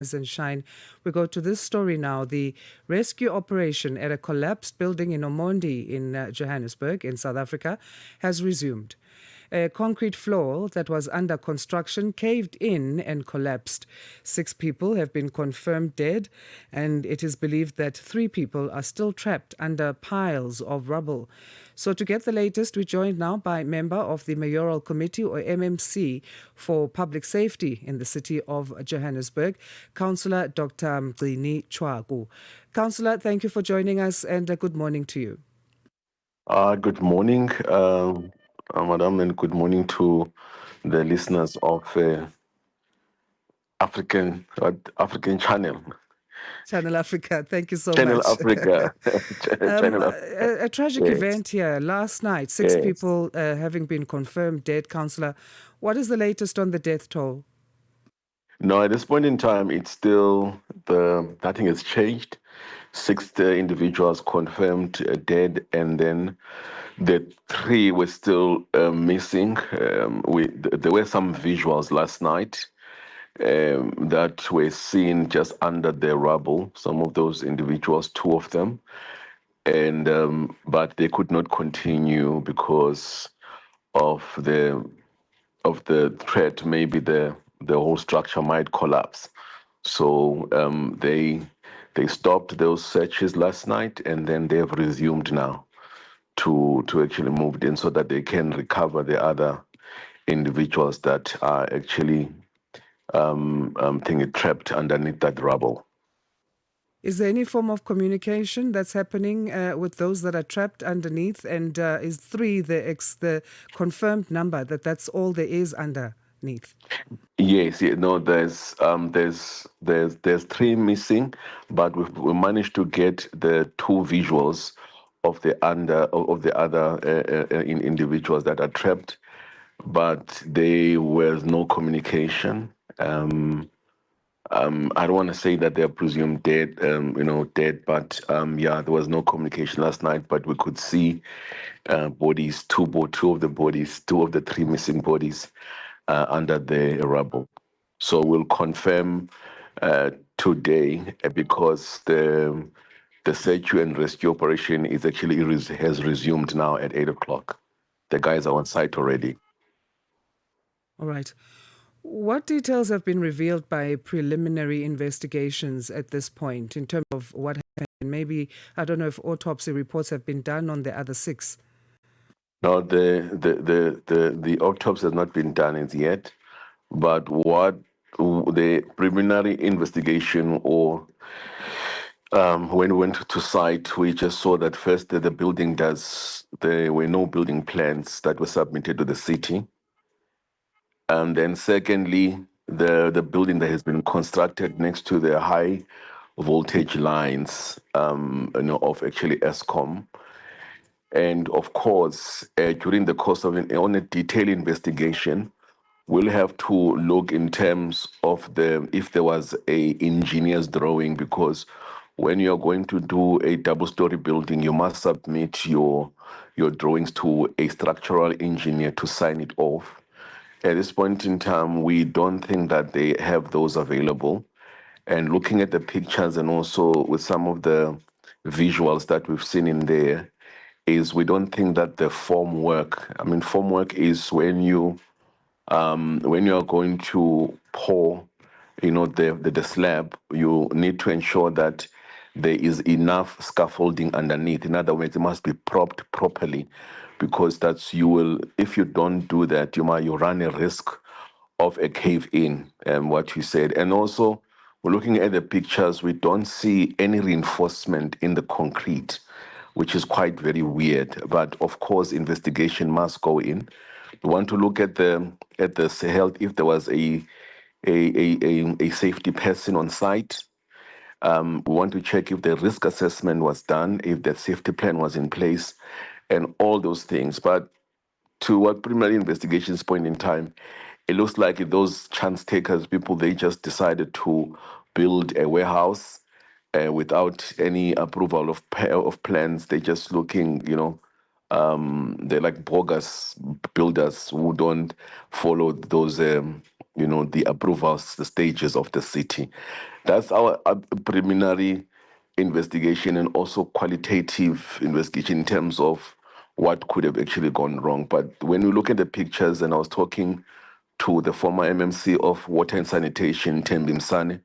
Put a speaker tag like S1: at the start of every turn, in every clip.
S1: and shine. We go to this story now. The rescue operation at a collapsed building in Ormonde in Johannesburg in South Africa has resumed. A concrete floor that was under construction caved in and collapsed. 6 people have been confirmed dead, and it is believed that 3 people are still trapped under piles of rubble. So, to get the latest, we're joined now by member of the Mayoral Committee, or MMC, for Public Safety in the city of Johannesburg, Cllr Dr Mgcini Tshwaku. Councillor, thank you for joining us, and good morning to you.
S2: Good morning, Madam, and good morning to the listeners of African Channel.
S1: Channel Africa, thank you so
S2: Channel
S1: much.
S2: Africa. Channel Africa.
S1: A tragic
S2: Yes,
S1: event here last night, 6
S2: yes.
S1: people having been confirmed dead. Councillor, what is the latest on the death toll?
S2: No, at this point in time, it's still nothing has changed. 6 individuals confirmed dead, and then the 3 were still missing. There were some visuals last night that were seen just under the rubble. Some of those individuals, 2 of them, and but they could not continue because of the threat. Maybe the whole structure might collapse. So they stopped those searches last night, and then they have resumed now to actually moved in so that they can recover the other individuals that are actually trapped underneath that rubble.
S1: Is there any form of communication that's happening with those that are trapped underneath? And is 3 the confirmed number, that's all there is underneath?
S2: Yes, yeah, no, there's 3 missing, but we managed to get the 2 visuals of the other individuals that are trapped, but there was no communication. I don't want to say that they're presumed dead, dead, but yeah, there was no communication last night. But we could see bodies, two of the bodies, 2 of the 3 missing bodies under the rubble. So we'll confirm today because the search and rescue operation is actually has resumed now at 8 o'clock. The guys are on site already.
S1: All right. What details have been revealed by preliminary investigations at this point in terms of what happened? Maybe, I don't know if autopsy reports have been done on the other 6.
S2: No, the autopsy has not been done as yet, but what the preliminary investigation or when we went to site, we just saw that first that there were no building plans that were submitted to the city. And then secondly, the building that has been constructed next to the high voltage lines, of actually ESCOM. And of course, during the course of on a detailed investigation, we'll have to look in terms of if there was a engineer's drawing, because when you're going to do a double-story building, you must submit your drawings to a structural engineer to sign it off. At this point in time, we don't think that they have those available. And looking at the pictures and also with some of the visuals that we've seen in there, is we don't think that the formwork is when you are going to pour, the slab, you need to ensure that there is enough scaffolding underneath. In other words, it must be propped properly, because if you don't do that, you run a risk of a cave in, what you said. And also, we're looking at the pictures, we don't see any reinforcement in the concrete, which is quite very weird. But of course, investigation must go in. We want to look at the health, if there was a safety person on site. We want to check if the risk assessment was done, if the safety plan was in place, and all those things. But to what preliminary investigations point in time, it looks like those chance takers, people, they just decided to build a warehouse without any approval of plans. They're just looking, they're like bogus builders who don't follow those the approvals, the stages of the city. That's our preliminary investigation and also qualitative investigation in terms of what could have actually gone wrong. But when we look at the pictures, and I was talking to the former MMC of Water and Sanitation, Thembi Msane,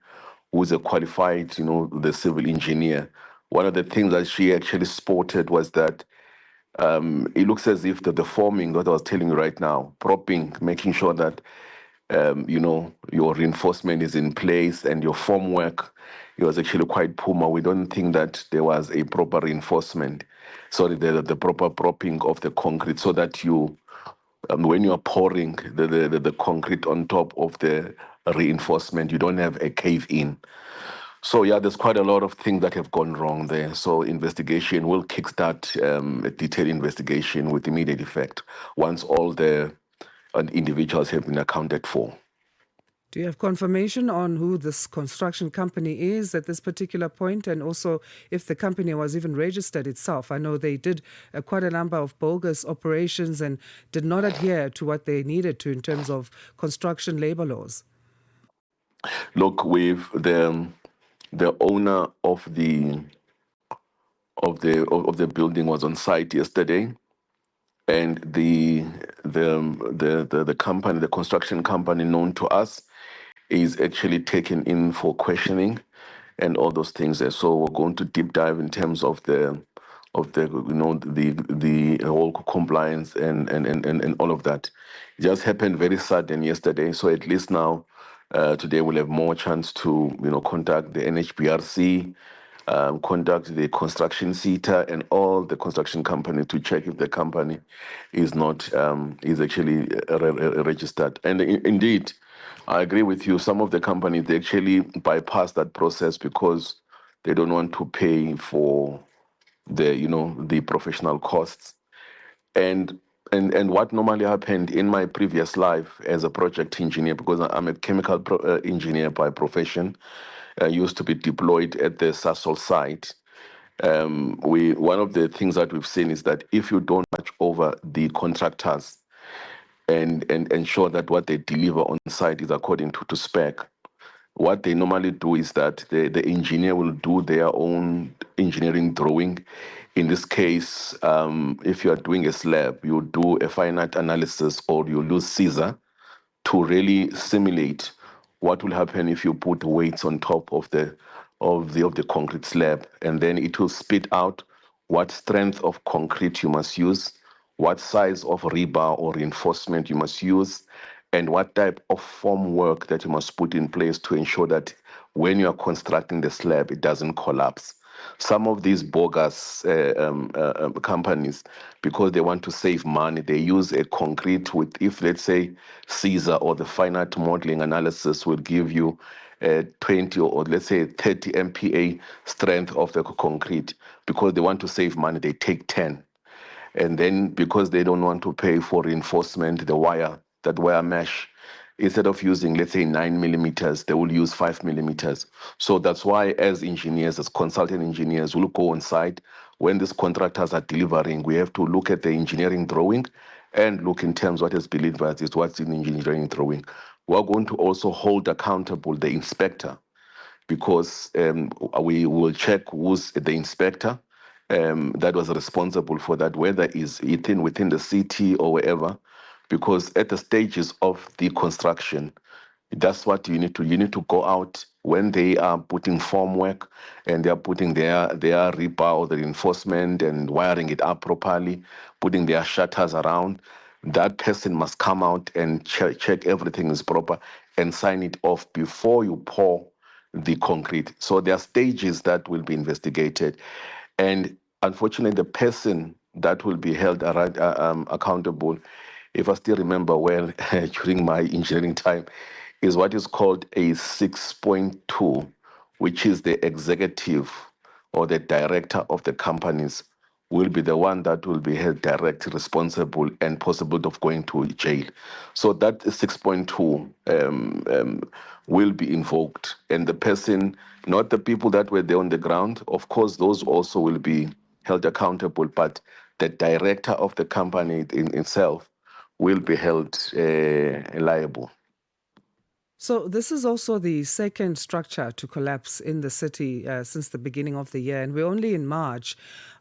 S2: who is a qualified, the civil engineer. One of the things that she actually spotted was that it looks as if the forming that I was telling you right now, propping, making sure that your reinforcement is in place and your formwork, it was actually quite poor. We don't think that there was a proper reinforcement, sorry, the proper propping of the concrete so that when you are pouring the concrete on top of the reinforcement, you don't have a cave in. So yeah, there's quite a lot of things that have gone wrong there. So investigation will kickstart a detailed investigation with immediate effect once all the individuals have been accounted for.
S1: Do you have confirmation on who this construction company is at this particular point, and also if the company was even registered itself? I know they did quite a number of bogus operations and did not adhere to what they needed to in terms of construction labor laws.
S2: Look, with the owner of the building was on site yesterday, and the company, the construction company known to us, is actually taken in for questioning and all those things there. So we're going to deep dive in terms of the the whole compliance and all of that. It just happened very sudden yesterday. So at least now, today we'll have more chance to contact the NHBRC, contact the construction CETA and all the construction company to check if the company is not is actually registered. And indeed, I agree with you. Some of the companies, they actually bypass that process because they don't want to pay for the professional costs. And what normally happened in my previous life as a project engineer, because I'm a chemical engineer by profession, I used to be deployed at the Sasol site. One of the things that we've seen is that if you don't watch over the contractors and ensure that what they deliver on site is according to spec, what they normally do is that the engineer will do their own engineering drawing. In this case, if you are doing a slab, you do a finite analysis or you use Cllr to really simulate what will happen if you put weights on top of the concrete slab, and then it will spit out what strength of concrete you must use, what size of rebar or reinforcement you must use, and what type of formwork that you must put in place to ensure that when you are constructing the slab, it doesn't collapse. Some of these bogus companies, because they want to save money, they use a concrete with, if let's say Cllr or the finite modeling analysis will give you 20 or let's say 30 MPa strength of the concrete. Because they want to save money, they take 10. And then because they don't want to pay for reinforcement, the wire, that wire mesh, instead of using, let's say, 9 millimeters, they will use 5 millimeters. So that's why, as engineers, as consultant engineers, we'll go on site. When these contractors are delivering, we have to look at the engineering drawing and look in terms what is delivered is what's in engineering drawing. We're going to also hold accountable the inspector, because we will check who's the inspector that was responsible for that, whether it's within the city or wherever, because at the stages of the construction, that's what you need to. You need to go out when they are putting formwork and they are putting their rebar or the reinforcement and wiring it up properly, putting their shutters around. That person must come out and check everything is proper and sign it off before you pour the concrete. So there are stages that will be investigated. And unfortunately, the person that will be held accountable, if I still remember well, during my engineering time, is what is called a 6.2, which is the executive or the director of the companies will be the one that will be held directly responsible and possible of going to jail. So that 6.2 will be invoked. And the person, not the people that were there on the ground, of course, those also will be held accountable, but the director of the company in itself will be held liable.
S1: So this is also the second structure to collapse in the city since the beginning of the year, and we're only in March.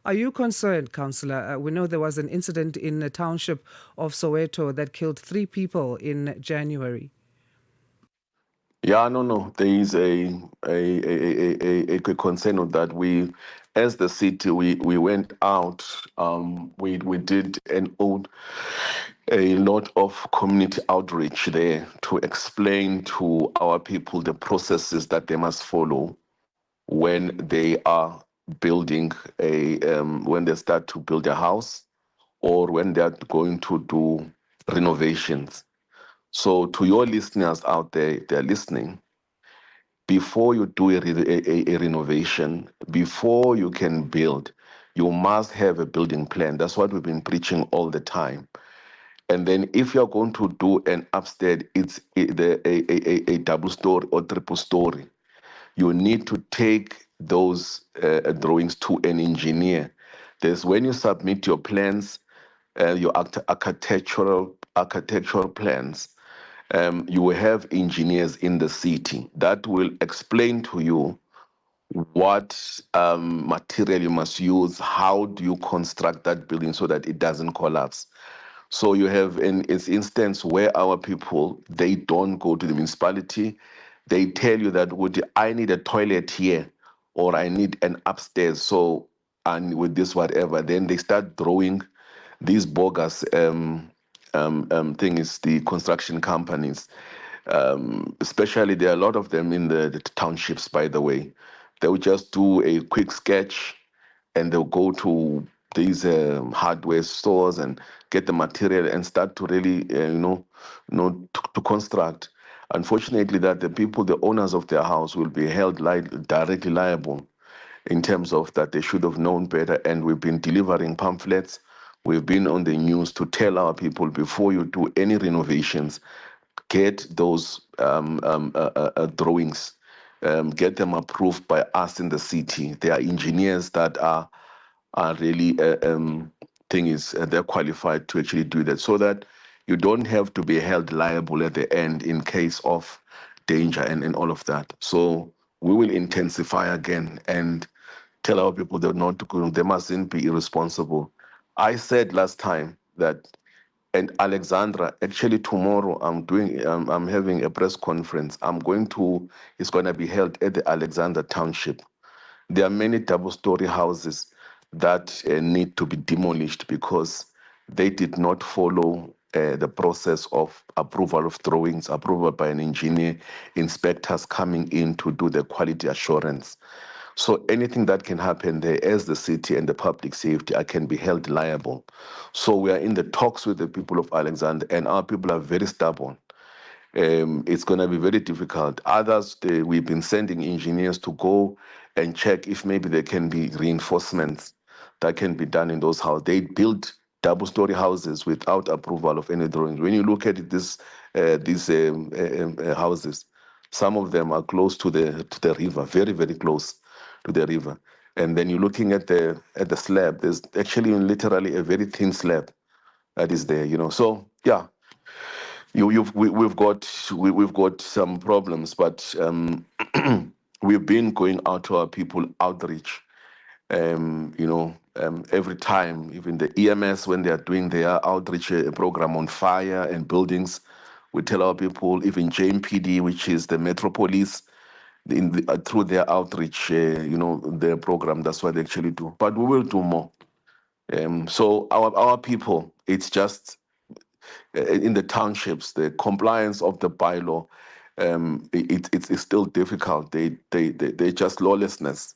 S1: Are you concerned, Councillor? We know there was an incident in a township of Soweto that killed 3 people in January.
S2: Yeah, no, no. There is a concern of that. We, as the city, we went out. We did a lot of community outreach there to explain to our people the processes that they must follow when they are building when they start to build a house or when they are going to do renovations. So, to your listeners out there, if they're listening, before you do a renovation, before you can build, you must have a building plan. That's what we've been preaching all the time. And then if you're going to do an upstairs, a double story or triple story, you need to take those drawings to an engineer. There's when you submit your plans, your architectural plans, you will have engineers in the city that will explain to you what material you must use, how do you construct that building so that it doesn't collapse. So you have an instance where our people, they don't go to the municipality. They tell you that, would I need a toilet here or I need an upstairs. So, and with this, whatever, then they start drawing these bogus thing is the construction companies. Especially there are a lot of them in the townships, by the way. They will just do a quick sketch and they'll go to these hardware stores and get the material and start to really, to construct. Unfortunately, that the people, the owners of their house, will be held directly liable in terms of that they should have known better. And we've been delivering pamphlets. We've been on the news to tell our people before you do any renovations, get those drawings, get them approved by us in the city. There are engineers that are really they're qualified to actually do that, so that you don't have to be held liable at the end in case of danger and all of that. So we will intensify again and tell our people they're not to go, they mustn't be irresponsible. I said last time that, and Alexandra, actually tomorrow I'm having a press conference. It's going to be held at the Alexandra Township. There are many double-story houses that need to be demolished because they did not follow the process of approval of drawings, approval by an engineer, inspectors coming in to do the quality assurance. So anything that can happen there as the city and the public safety, I can be held liable. So we are in the talks with the people of Alexander, and our people are very stubborn. It's going to be very difficult. Others, we've been sending engineers to go and check if maybe there can be reinforcements that can be done in those houses. They build double-story houses without approval of any drawings. When you look at these houses, some of them are close to the river, very, very close to the river. And then you're looking at the slab. There's actually literally a very thin slab that is there. So yeah, we've got some problems, but we've been going out to our people outreach. Every time, even the EMS when they are doing their outreach program on fire and buildings, we tell our people. Even JMPD, which is the Metro Police, through their outreach, their program. That's what they actually do. But we will do more. So our people, it's just in the townships, the compliance of the bylaw, it's still difficult. They just lawlessness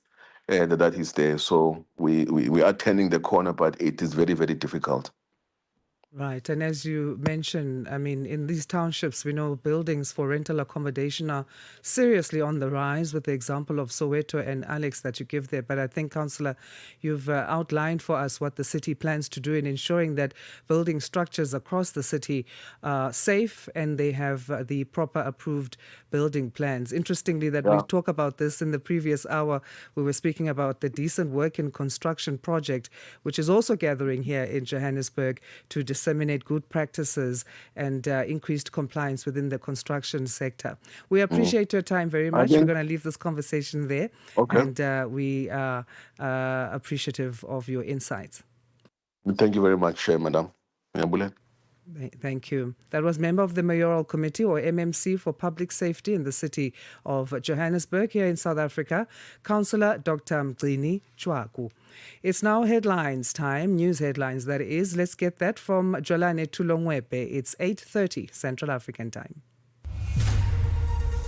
S2: that is there. So we are turning the corner, but it is very, very difficult.
S1: Right. And as you mentioned, I mean, in these townships, we know buildings for rental accommodation are seriously on the rise, with the example of Soweto and Alex that you give there. But I think, Councillor, you've outlined for us what the city plans to do in ensuring that building structures across the city are safe and they have the proper approved building plans. Interestingly, that we
S2: Yeah.
S1: talk about this in the previous hour, we were speaking about the Decent Work in Construction project, which is also gathering here in Johannesburg to discuss disseminate good practices and increased compliance within the construction sector. We appreciate your time very
S2: I
S1: much. We're
S2: think,
S1: going to leave this conversation there,
S2: okay.
S1: and we are appreciative of your insights.
S2: Thank you very much, Madam Nyambule.
S1: Thank you. That was member of the Mayoral Committee, or MMC, for Public Safety in the city of Johannesburg here in South Africa, Cllr Dr Mgcini Tshwaku. It's now headlines time, news headlines that is. Let's get that from Jolane Tulongwepe. It's 8:30 Central African time.